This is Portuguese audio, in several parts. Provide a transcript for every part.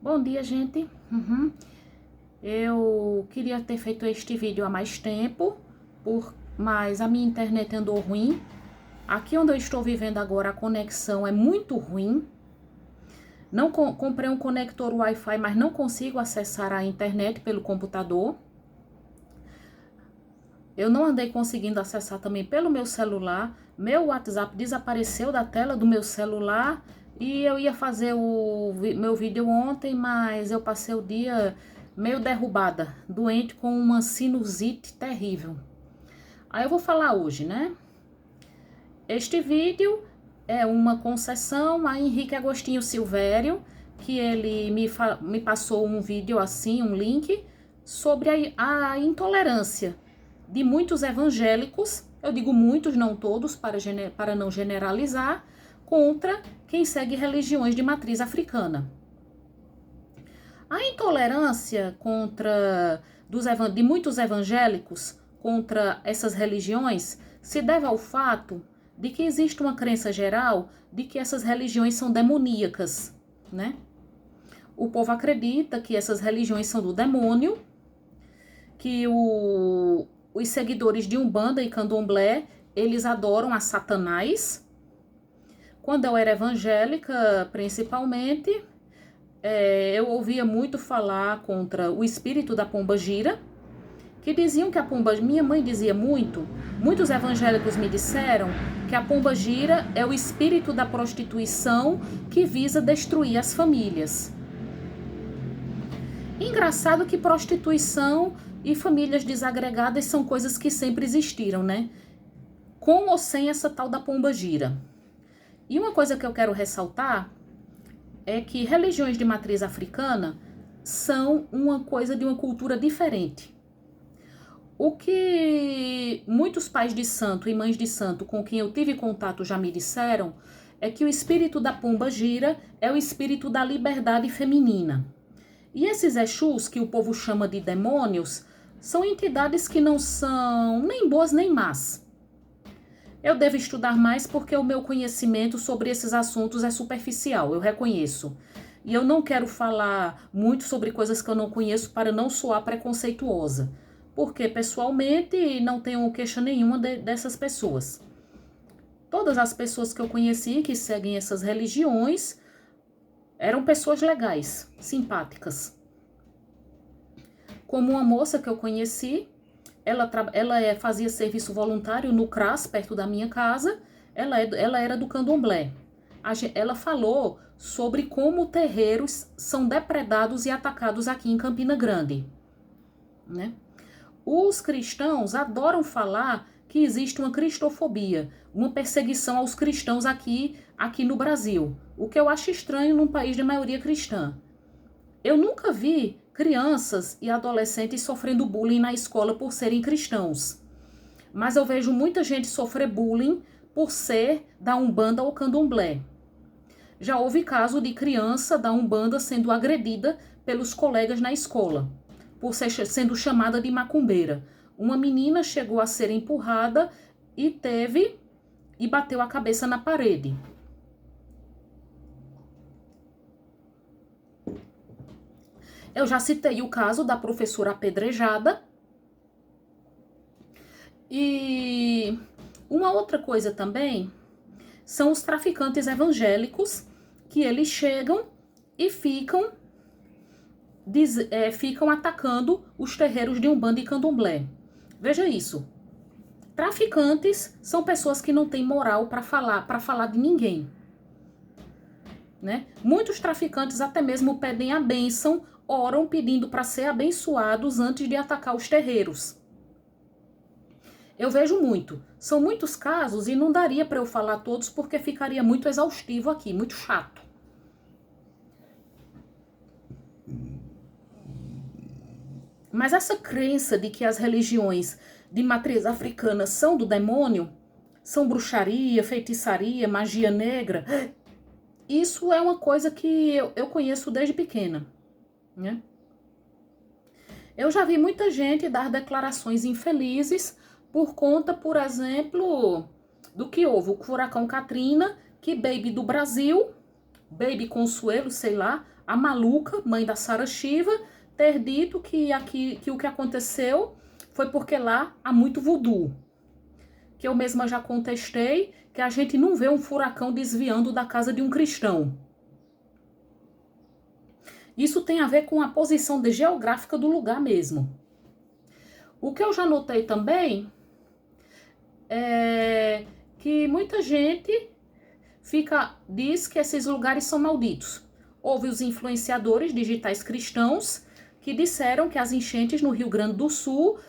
Bom dia, gente. Eu queria ter feito este vídeo há mais tempo, mas a minha internet andou ruim. Aqui onde eu estou vivendo agora, a conexão é muito ruim. Não comprei um conector Wi-Fi, mas não consigo acessar a internet pelo computador. Eu não andei conseguindo acessar também pelo meu celular. Meu WhatsApp desapareceu da tela do meu celular. E eu ia fazer meu vídeo ontem, mas eu passei o dia meio derrubada, doente com uma sinusite terrível. Aí eu vou falar hoje, né? Este vídeo é uma concessão a Henrique Agostinho Silvério, que ele me passou um vídeo assim, um link, sobre a intolerância de muitos evangélicos, eu digo muitos, não todos, para não generalizar, contra quem segue religiões de matriz africana. A intolerância de muitos evangélicos contra essas religiões se deve ao fato de que existe uma crença geral de que essas religiões são demoníacas, né? O povo acredita que essas religiões são do demônio, que os seguidores de Umbanda e Candomblé, eles adoram a Satanás. Quando eu era evangélica, principalmente, eu ouvia muito falar contra o espírito da pombagira, que diziam que a pombagira, minha mãe dizia muitos evangélicos me disseram que a pombagira é o espírito da prostituição que visa destruir as famílias. Engraçado que prostituição e famílias desagregadas são coisas que sempre existiram, né? Com ou sem essa tal da pombagira. E uma coisa que eu quero ressaltar é que religiões de matriz africana são uma coisa de uma cultura diferente. O que muitos pais de santo e mães de santo com quem eu tive contato já me disseram é que o espírito da pombagira é o espírito da liberdade feminina. E esses Exus, que o povo chama de demônios, são entidades que não são nem boas nem más. Eu devo estudar mais porque o meu conhecimento sobre esses assuntos é superficial, eu reconheço. E eu não quero falar muito sobre coisas que eu não conheço para não soar preconceituosa. Porque, pessoalmente, não tenho queixa nenhuma dessas pessoas. Todas as pessoas que eu conheci que seguem essas religiões eram pessoas legais, simpáticas. Como uma moça que eu conheci, ela fazia serviço voluntário no CRAS, perto da minha casa. Ela era do Candomblé. Ela falou sobre como terreiros são depredados e atacados aqui em Campina Grande, né? Os cristãos adoram falar que existe uma cristofobia, uma perseguição aos cristãos aqui no Brasil, o que eu acho estranho num país de maioria cristã. Eu nunca vi crianças e adolescentes sofrendo bullying na escola por serem cristãos. Mas eu vejo muita gente sofrer bullying por ser da Umbanda ou Candomblé. Já houve caso de criança da Umbanda sendo agredida pelos colegas na escola, por sendo chamada de macumbeira. Uma menina chegou a ser empurrada e bateu a cabeça na parede. Eu já citei o caso da professora apedrejada. E uma outra coisa também são os traficantes evangélicos, que eles chegam e ficam atacando os terreiros de Umbanda e Candomblé. Veja isso. Traficantes são pessoas que não têm moral para falar de ninguém, né? Muitos traficantes até mesmo pedem a bênção, oram pedindo para ser abençoados antes de atacar os terreiros. Eu vejo muito. São muitos casos e não daria para eu falar todos porque ficaria muito exaustivo aqui, muito chato. Mas essa crença de que as religiões de matriz africana são do demônio, são bruxaria, feitiçaria, magia negra, isso é uma coisa que eu conheço desde pequena, né? Eu já vi muita gente dar declarações infelizes por conta, por exemplo, do que houve o furacão Katrina, que Baby do Brasil, Baby Consuelo, sei lá, a maluca, mãe da Sara Shiva, ter dito que o que aconteceu foi porque lá há muito voodoo. Que eu mesma já contestei, que a gente não vê um furacão desviando da casa de um cristão. Isso tem a ver com a posição geográfica do lugar mesmo. O que eu já notei também é que muita gente diz que esses lugares são malditos. Houve os influenciadores digitais cristãos que disseram que as enchentes no Rio Grande do Sul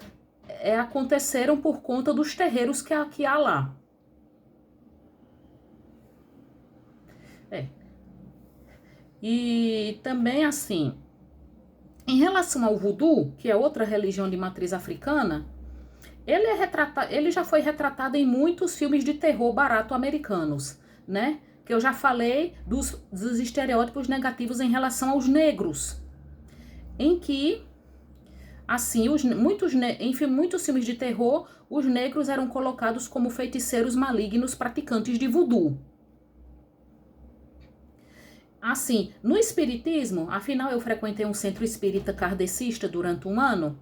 aconteceram por conta dos terreiros que há lá. E também assim, em relação ao voodoo, que é outra religião de matriz africana, ele já foi retratado em muitos filmes de terror barato americanos, né? Que eu já falei dos estereótipos negativos em relação aos negros, em que, assim, em muitos filmes de terror, os negros eram colocados como feiticeiros malignos praticantes de voodoo. Assim, no espiritismo, afinal eu frequentei um centro espírita kardecista durante um ano,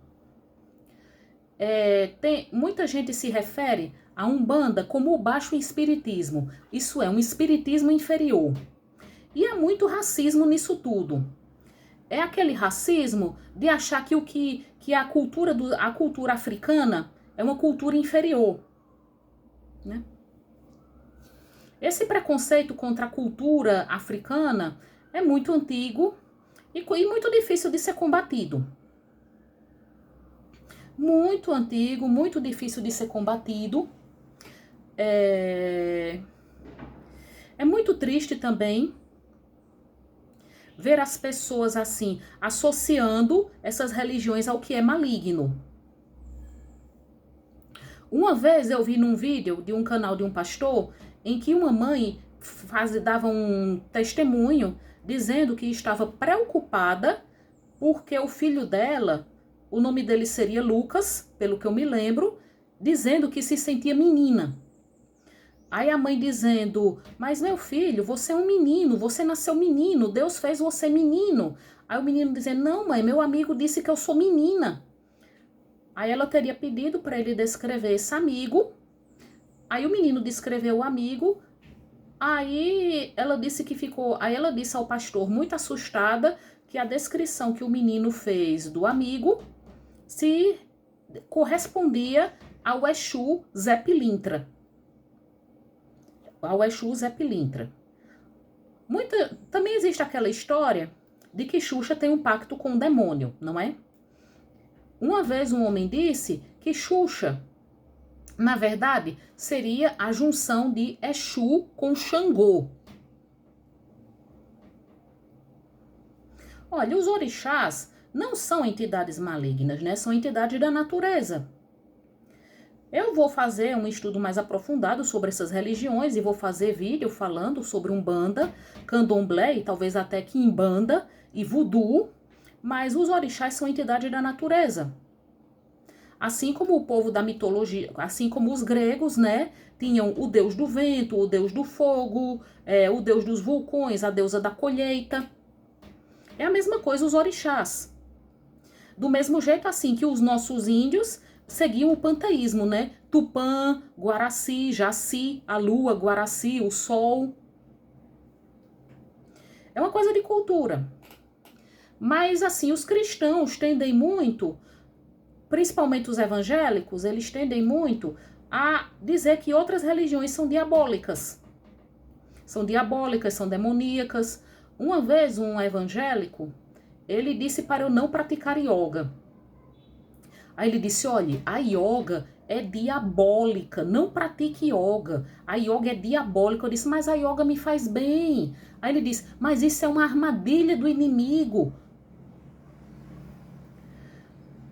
muita gente se refere a Umbanda como o baixo espiritismo, isso é, um espiritismo inferior. E há muito racismo nisso tudo. É aquele racismo de achar que a cultura africana é uma cultura inferior, né? Esse preconceito contra a cultura africana é muito antigo e muito difícil de ser combatido. Muito antigo, muito difícil de ser combatido. É muito triste também ver as pessoas assim, associando essas religiões ao que é maligno. Uma vez eu vi num vídeo de um canal de um pastor em que uma mãe dava um testemunho dizendo que estava preocupada porque o filho dela, o nome dele seria Lucas, pelo que eu me lembro, dizendo que se sentia menina. Aí a mãe dizendo, mas meu filho, você é um menino, você nasceu menino, Deus fez você menino. Aí o menino dizendo, não mãe, meu amigo disse que eu sou menina. Aí ela teria pedido para ele descrever esse amigo. Aí o menino descreveu o amigo. Aí ela disse ao pastor, muito assustada, que a descrição que o menino fez do amigo se correspondia ao Exu Zé Pilintra. Ao Exu Zé Pilintra. Também existe aquela história de que Xuxa tem um pacto com o demônio, não é? Uma vez um homem disse que Xuxa, na verdade, seria a junção de Exu com Xangô. Olha, os orixás não são entidades malignas, né? São entidades da natureza. Eu vou fazer um estudo mais aprofundado sobre essas religiões e vou fazer vídeo falando sobre Umbanda, Candomblé e talvez até Quimbanda e Voodoo, mas os orixás são entidades da natureza. Assim como o povo da mitologia, assim como os gregos, né, tinham o deus do vento, o deus do fogo, o deus dos vulcões, a deusa da colheita. É a mesma coisa os orixás. Do mesmo jeito assim que os nossos índios seguiam o panteísmo, né? Tupã, Guaraci, Jaci, a lua, Guaraci, o sol. É uma coisa de cultura. Mas assim, os cristãos tendem muito, principalmente os evangélicos, eles tendem muito a dizer que outras religiões são diabólicas. São diabólicas, são demoníacas. Uma vez um evangélico, ele disse para eu não praticar yoga. Aí ele disse, olha, a yoga é diabólica, não pratique yoga. A yoga é diabólica. Eu disse, mas a yoga me faz bem. Aí ele disse, mas isso é uma armadilha do inimigo.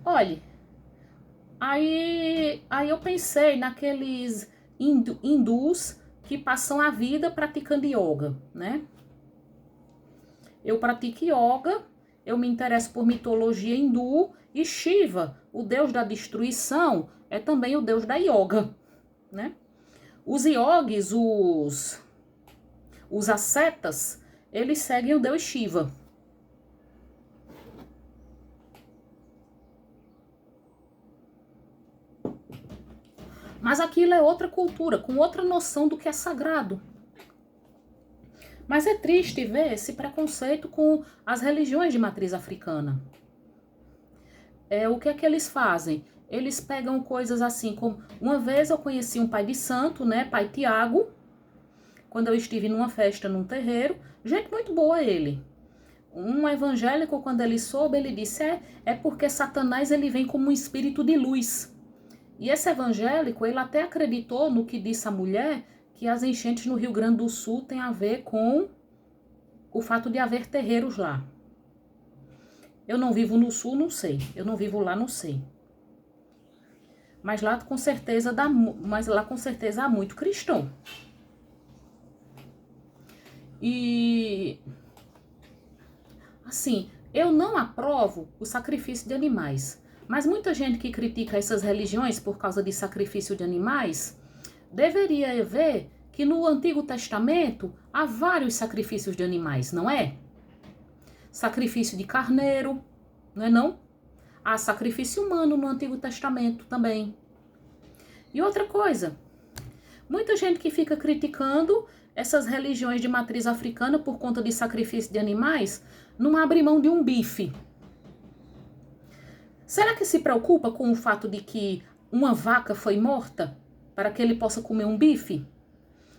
Olha, aí eu pensei naqueles hindus que passam a vida praticando yoga, né? Eu pratico yoga, eu me interesso por mitologia hindu e Shiva, o deus da destruição, é também o deus da yoga, né? Os yogis, os ascetas, eles seguem o deus Shiva. Mas aquilo é outra cultura, com outra noção do que é sagrado. Mas é triste ver esse preconceito com as religiões de matriz africana. O que é que eles fazem? Eles pegam coisas assim como... Uma vez eu conheci um pai de santo, né? Pai Tiago, quando eu estive numa festa, num terreiro. Gente muito boa ele. Um evangélico, quando ele soube, ele disse, é porque Satanás ele vem como um espírito de luz. E esse evangélico, ele até acreditou no que disse a mulher, que as enchentes no Rio Grande do Sul tem a ver com o fato de haver terreiros lá. Eu não vivo no Sul, não sei. Eu não vivo lá, não sei. Mas lá com certeza há muito cristão. E assim, eu não aprovo o sacrifício de animais. Mas muita gente que critica essas religiões por causa de sacrifício de animais, deveria ver que no Antigo Testamento há vários sacrifícios de animais, não é? Sacrifício de carneiro, não é não? Há sacrifício humano no Antigo Testamento também. E outra coisa, muita gente que fica criticando essas religiões de matriz africana por conta de sacrifício de animais, não abre mão de um bife. Será que se preocupa com o fato de que uma vaca foi morta para que ele possa comer um bife?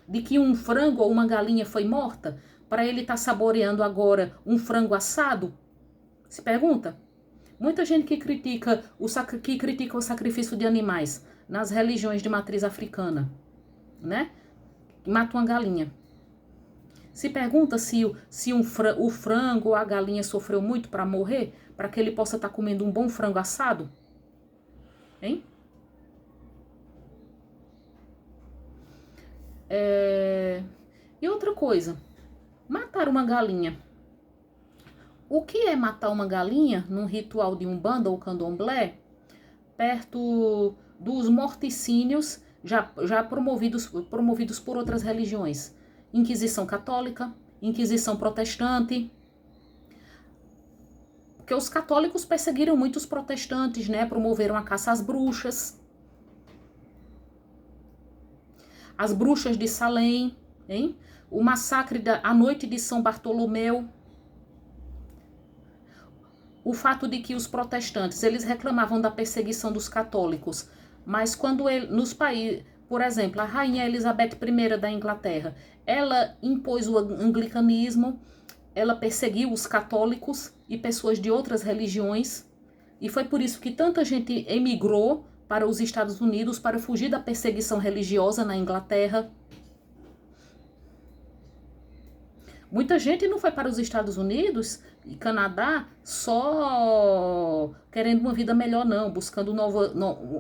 De que um frango ou uma galinha foi morta para ele estar saboreando agora um frango assado? Se pergunta? Muita gente que critica o sacrifício de animais nas religiões de matriz africana, né? Mata uma galinha. Se pergunta se o frango ou a galinha sofreu muito para morrer, para que ele possa estar comendo um bom frango assado? Hein? E outra coisa, matar uma galinha. O que é matar uma galinha num ritual de Umbanda ou Candomblé, perto dos morticínios já promovidos por outras religiões? Inquisição católica, Inquisição protestante. Porque os católicos perseguiram muito os protestantes, né? Promoveram a caça às bruxas. As bruxas de Salem, hein? O massacre da noite de São Bartolomeu. O fato de que os protestantes, eles reclamavam da perseguição dos católicos, mas quando nos países, por exemplo, a rainha Elizabeth I da Inglaterra, ela impôs o anglicanismo, ela perseguiu os católicos e pessoas de outras religiões, e foi por isso que tanta gente emigrou para os Estados Unidos para fugir da perseguição religiosa na Inglaterra. Muita gente não foi para os Estados Unidos e Canadá só querendo uma vida melhor, não, buscando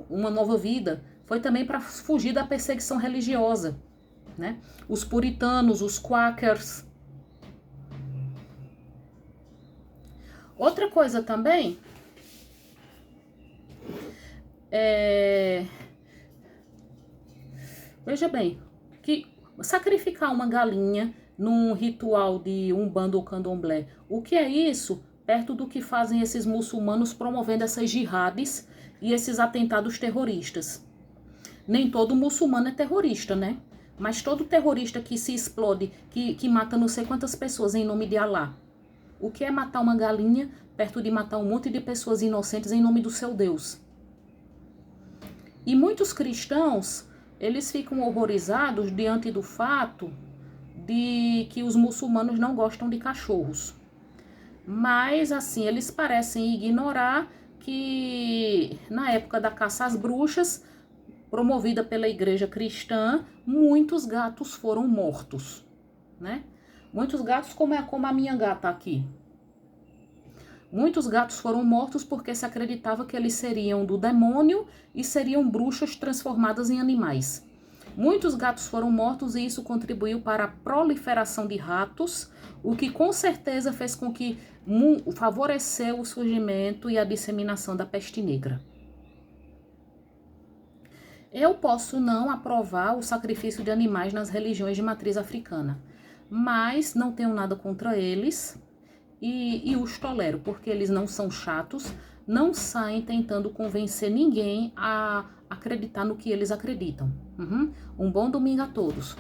uma nova vida. Foi também para fugir da perseguição religiosa, né? Os puritanos, os quakers. Outra coisa também veja bem, que sacrificar uma galinha num ritual de Umbanda ou Candomblé, o que é isso perto do que fazem esses muçulmanos promovendo essas jihadis e esses atentados terroristas? Nem todo muçulmano é terrorista, né? Mas todo terrorista que se explode, que mata não sei quantas pessoas em nome de Alá. O que é matar uma galinha perto de matar um monte de pessoas inocentes em nome do seu Deus? E muitos cristãos, eles ficam horrorizados diante do fato de que os muçulmanos não gostam de cachorros. Mas, assim, eles parecem ignorar que na época da caça às bruxas, promovida pela igreja cristã, muitos gatos foram mortos, né? Muitos gatos, como a minha gata aqui. Muitos gatos foram mortos porque se acreditava que eles seriam do demônio e seriam bruxas transformadas em animais. Muitos gatos foram mortos e isso contribuiu para a proliferação de ratos, o que com certeza fez com que favoreceu o surgimento e a disseminação da peste negra. Eu posso não aprovar o sacrifício de animais nas religiões de matriz africana, mas não tenho nada contra eles e os tolero, porque eles não são chatos, não saem tentando convencer ninguém a acreditar no que eles acreditam. Um bom domingo a todos.